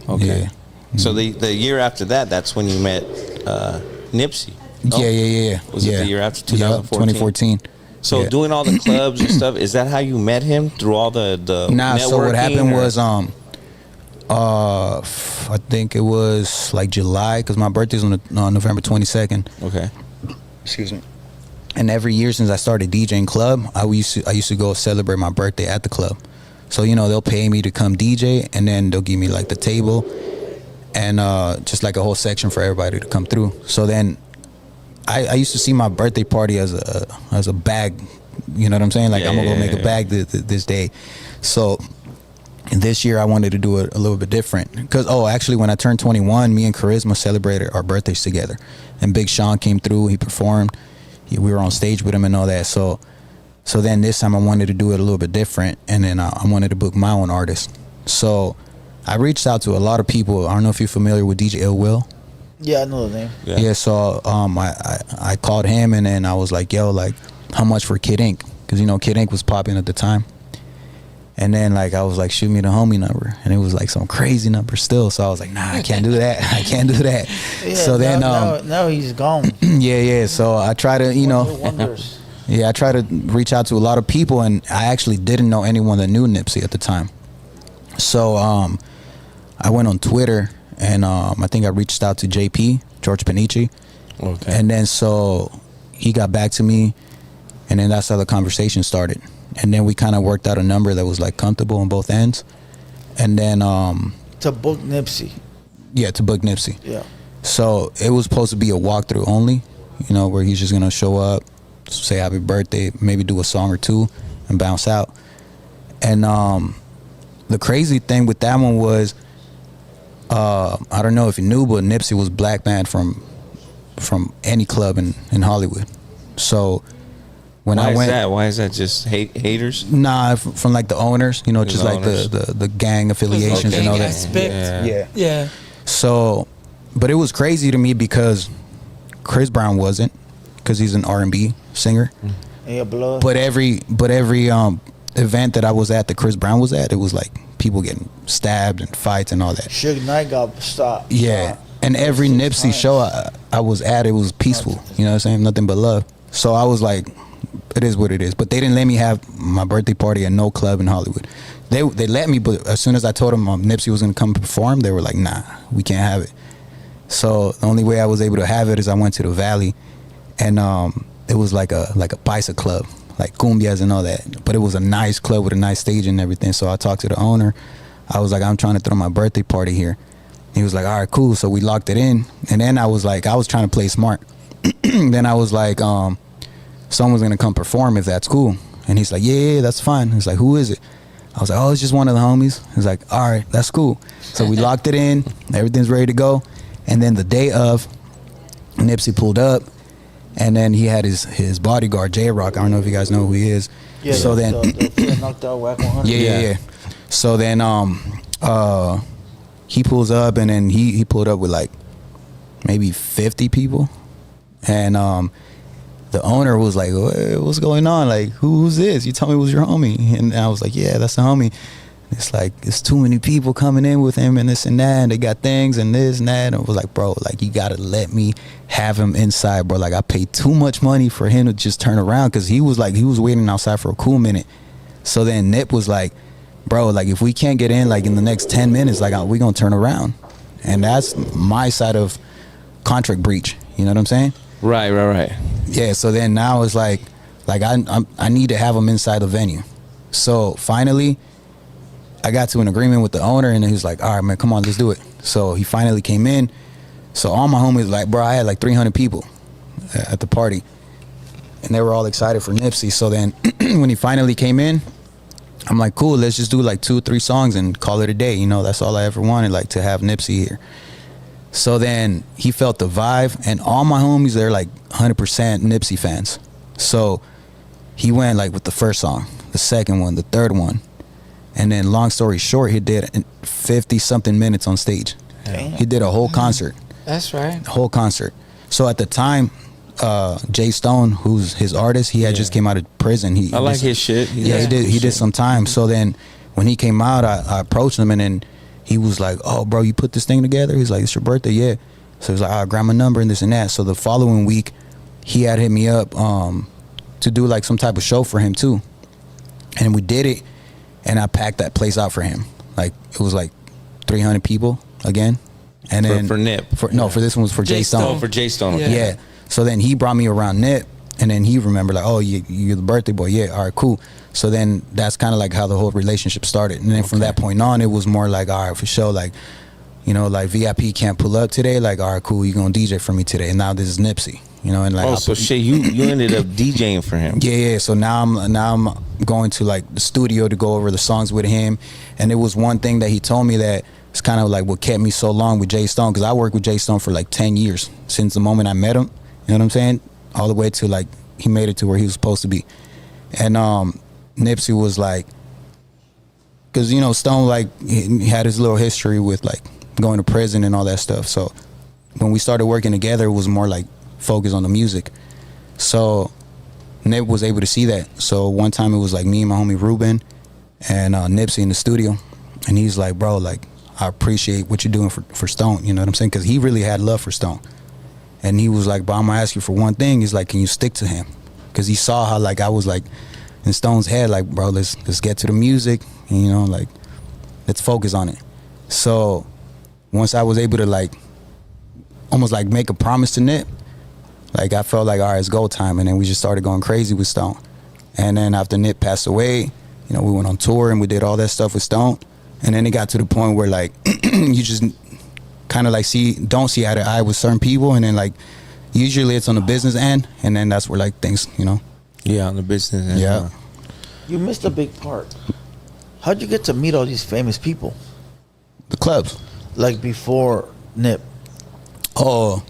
Okay. Yeah. So the year after that, that's when you met Nipsey. No? Yeah. Was it the year after 2014? 2014. So doing all the clubs and stuff, is that how you met him, through all the Nah, so what happened or? was I think it was like July, because my birthday's on November 22nd. Okay. Excuse me. And every year since I started DJing club, I used to go celebrate my birthday at the club. So, you know, they'll pay me to come DJ, and then they'll give me like the table and just like a whole section for everybody to come through. So then I used to see my birthday party as a bag, you know what I'm saying? Like, I'm gonna go make a bag this day. So this year I wanted to do it a little bit different, because actually when I turned 21, me and Charisma celebrated our birthdays together, and Big Sean came through, he performed, we were on stage with him and all that. So then this time I wanted to do it a little bit different, and then I wanted to book my own artist. So I reached out to a lot of people. I don't know if you're familiar with DJ Ill Will. Yeah, I know the name. Yeah, so I called him, and then I was like, yo, like, how much for Kid Ink? Because, you know, Kid Ink was popping at the time. And then, like, I was like, shoot me the homie number. And it was like some crazy number still. So I was like, nah, I can't do that. I can't do that. Yeah, so then now he's gone. Yeah. So I try to, you know, I try to reach out to a lot of people, and I actually didn't know anyone that knew Nipsey at the time. So I went on Twitter, and I think I reached out to JP, George Panici. Okay. And then so he got back to me, and then that's how the conversation started. And then we kind of worked out a number that was like comfortable on both ends. And then to book Nipsey. Yeah, to book Nipsey. Yeah. So it was supposed to be a walkthrough only, you know, where he's just gonna show up, say happy birthday, maybe do a song or two, and bounce out. And the crazy thing with that one was, I don't know if you knew, but Nipsey was black banned from any club in Hollywood. So when I went, why is that just haters? Nah, from like the owners, you know, just like the gang affiliations and all that. Yeah. So, but it was crazy to me because Chris Brown wasn't, because he's an R&B singer. Yeah, blood. But every event that I was at that Chris Brown was at, it was like people getting stabbed and fights and all that. Suge Knight got stopped. Yeah. And every Nipsey show I was at, it was peaceful. You know what I'm saying? Nothing but love. So I was like, it is what it is. But they didn't let me have my birthday party at no club in Hollywood. They let me, but as soon as I told them Nipsey was going to come perform, they were like, nah, we can't have it. So the only way I was able to have it is I went to the Valley, and it was like a paisa club, like cumbias and all that. But it was a nice club with a nice stage and everything. So I talked to the owner. I was like, I'm trying to throw my birthday party here. He was like, all right, cool. So we locked it in. And then I was like, I was trying to play smart. Then I was like, someone's gonna come perform if that's cool. And he's like, yeah, that's fine. He's like, who is it? I was like, oh, it's just one of the homies. He's like, all right, that's cool. So we locked it in. Everything's ready to go. And then the day of, Nipsey pulled up, and then he had his bodyguard, J-Rock. I don't know if you guys know who he is. Yeah. So then, the knocked out Whack 100. Yeah. So then, he pulls up, and then he pulled up with like maybe 50 people, and the owner was like, what's going on? Like, who's this? You told me it was your homie. And I was like, yeah, that's the homie. It's like, it's too many people coming in with him and this and that, and they got things and this and that. And I was like, bro, like, you gotta let me have him inside, bro. Like, I paid too much money for him to just turn around, because he was waiting outside for a cool minute. So then Nip was like, bro, like, if we can't get in like in the next 10 minutes, like, we gonna turn around. And that's my side of contract breach, you know what I'm saying? Right. Yeah, so then now it's like I need to have him inside the venue. So finally, I got to an agreement with the owner, and he was like, all right, man, come on, let's do it. So he finally came in. So all my homies, like, bro, I had like 300 people at the party, and they were all excited for Nipsey. So then when he finally came in, I'm like, cool, let's just do like 2 or 3 songs and call it a day. You know, that's all I ever wanted, like, to have Nipsey here. So then he felt the vibe, and all my homies, they're like 100% Nipsey fans. So he went like with the first song, the second one, the third one. And then long story short, he did 50 something minutes on stage. Damn. He did a whole concert. That's right. A whole concert. So at the time, Jay Stone, who's his artist, he had just came out of prison. I like his shit. He did some time. So then when he came out, I approached him, and then he was like, "Oh, bro, you put this thing together?" He's like, "It's your birthday, yeah." So he's like, "I'll grab my number and this and that." So the following week, he had hit me up to do like some type of show for him too, and we did it, and I packed that place out for him. Like it was like 300 people again, and then for Nip. For this one was for Jay Stone. Oh, for Jay Stone. Yeah. So then he brought me around Nip, and then he remembered like, "Oh, you're the birthday boy, yeah, all right, cool." So then that's kind of like how the whole relationship started, and then from that point on, it was more like, all right, for sure, like, you know, like VIP can't pull up today, like, all right, cool, you gonna DJ for me today, and now this is Nipsey, you know, and like, so shit, you ended up DJing for him. Yeah. So now I'm going to like the studio to go over the songs with him, and it was one thing that he told me that it's kind of like what kept me so long with Jay Stone, because I worked with Jay Stone for like 10 years since the moment I met him, you know what I'm saying, all the way to like he made it to where he was supposed to be, and Nipsey was like, because you know Stone like he had his little history with like going to prison and all that stuff. So when we started working together, it was more like focused on the music. So Nip was able to see that. So one time it was like me and my homie Ruben and Nipsey in the studio, and he's like, "Bro, like I appreciate what you're doing for Stone." You know what I'm saying? Because he really had love for Stone, and he was like, "But I'm gonna ask you for one thing." He's like, "Can you stick to him?" Because he saw how like I was like in Stone's head, like, "Bro, let's get to the music, and, you know, like let's focus on it." So once I was able to like almost like make a promise to Nip, like I felt like, all right, it's go time, and then we just started going crazy with Stone. And then after Nip passed away, you know, we went on tour and we did all that stuff with Stone, and then it got to the point where like you just kind of like don't see eye to eye with certain people, and then like usually it's on the business end, and then that's where like things, you know. Yeah, on the business end. Yeah. You missed a big part. How'd you get to meet all these famous people? The clubs. Like before Nip? Oh,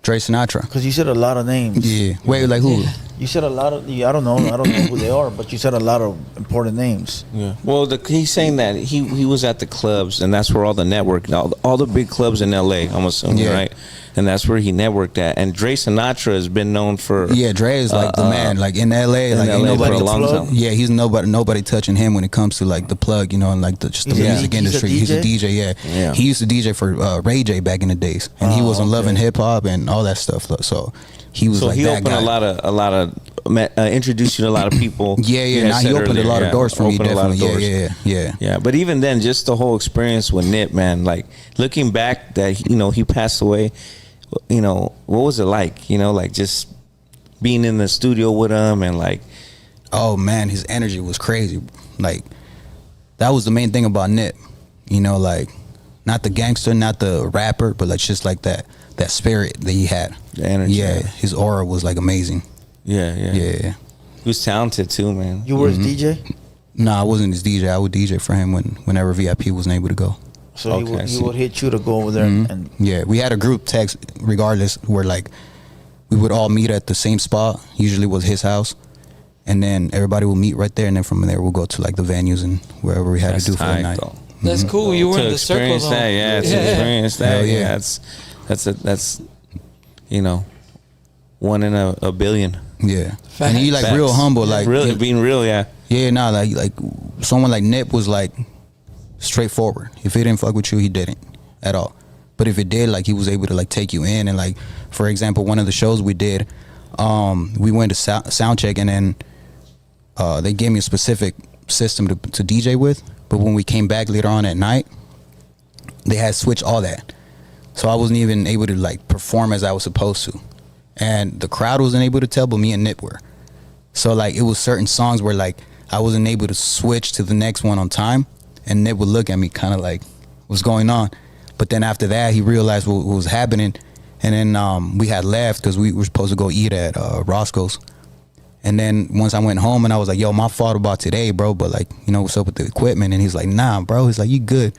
Dre Sinatra. Because you said a lot of names. Yeah. Wait, like who? You said a lot of, I don't know who they are, but you said a lot of important names. Yeah. Well, he's saying that he was at the clubs, and that's where all the network, all the big clubs in LA, I'm assuming, right? And that's where he networked at. And Dre Sinatra has been known for Dre is like the man, like in LA, like ain't nobody for a long time. Yeah, he's nobody touching him when it comes to like the plug, you know, and like just the music industry. He's a DJ, yeah. He used to DJ for Ray J back in the days, and he was on Love and Hip Hop and all that stuff. So he was like he that opened guy. a lot of introduced you to a lot of people. Now he opened a lot of doors for me, definitely. Yeah. But even then, just the whole experience with Nip, man, like looking back, that you know he passed away. You know, what was it like? You know, like just being in the studio with him and like, oh man, his energy was crazy. Like that was the main thing about Nip. You know, like not the gangster, not the rapper, but like just like that spirit that he had. The energy. Yeah, his aura was like amazing. Yeah. He was talented too, man. You were his DJ? No, I wasn't his DJ. I would DJ for him whenever VIP wasn't able to go. So he would hit you to go over there and yeah, we had a group text regardless where like we would all meet at the same spot. Usually was his house, and then everybody would meet right there, and then from there we'll go to like the venues and wherever we had to do for the night. That's cool. You were in the circle though. To experience that, yeah. That's you know, 1 in a billion. Yeah, and he like real humble, like really being real, yeah. Yeah, nah, like someone like Nip was like straightforward. If he didn't fuck with you, he didn't at all. But if it did, like he was able to like take you in, and like for example, one of the shows we did, we went to sound check, and then they gave me a specific system to DJ with. But when we came back later on at night, they had switched all that, so I wasn't even able to like perform as I was supposed to, and the crowd wasn't able to tell, but me and Nip were. So like it was certain songs where like I wasn't able to switch to the next one on time. And Nip would look at me kind of like, what's going on? But then after that, he realized what was happening. And then we had left because we were supposed to go eat at Roscoe's. And then once I went home and I was like, yo, my fault about today, bro. But like, you know, what's up with the equipment? And he's like, nah, bro. He's like, you good.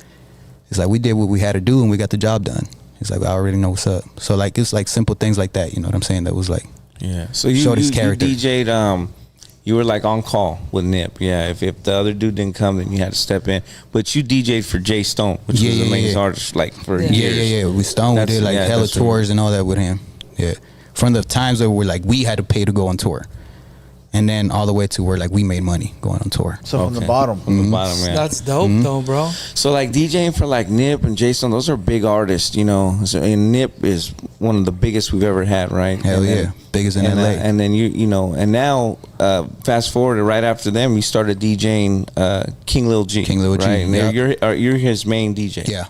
He's like, we did what we had to do and we got the job done. He's like, I already know what's up. So like, it's like simple things like that. You know what I'm saying? That was like, yeah. So you showed his character. You DJ'd, you were like on call with Nip, yeah. If the other dude didn't come, then you had to step in. But you DJ'd for Jay Stone, which was the main artist, like for years. Yeah. With Stone, we did like hella tours and all that with him. Yeah, from the times that we had to pay to go on tour, and then all the way to where like we made money going on tour. So from the bottom. From the bottom, yeah. That's dope, though, bro. So like DJing for like Nip and Jason, those are big artists, you know. So, and Nip is one of the biggest we've ever had, right? Hell and yeah, then, biggest in LA. And then you know, and now fast forward to right after them, you started DJing King-LIL-G. King-LIL-G, right? And yeah. you're his main DJ. Yeah.